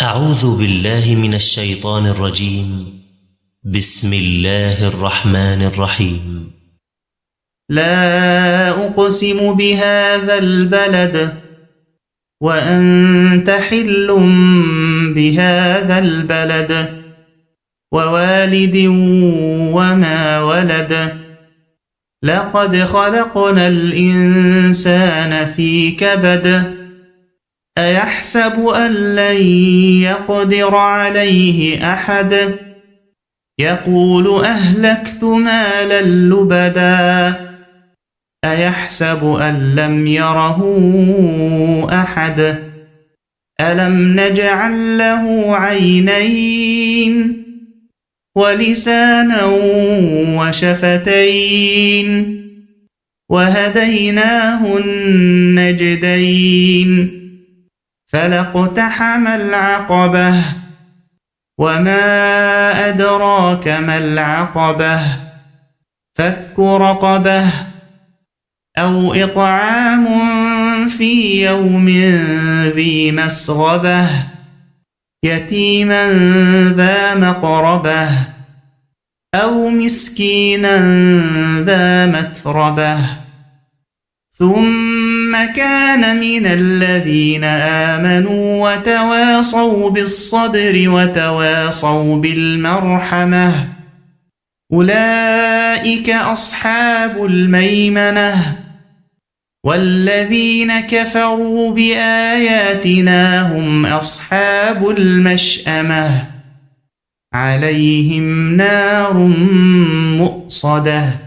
أعوذ بالله من الشيطان الرجيم. بسم الله الرحمن الرحيم. لا أقسم بهذا البلد وأنت حل بهذا البلد ووالد وما ولد لقد خلقنا الإنسان في كبد أيحسب أن لن يقدر عليه أحد يقول أهلكت مالا لبدا أيحسب أن لم يره أحد ألم نجعل له عينين ولسانا وشفتين وهديناه النجدين فلاقتحم العقبة وما أدراك ما العقبة فك رقبة أو إطعام في يوم ذي مسغبة يتيما ذا مقربة أو مسكينا ذا متربة ثم كان من الذين آمنوا وتواصوا بالصبر وتواصوا بالمرحمة أولئك أصحاب الميمنة والذين كفروا بآياتنا هم أصحاب المشأمة عليهم نار مؤصدة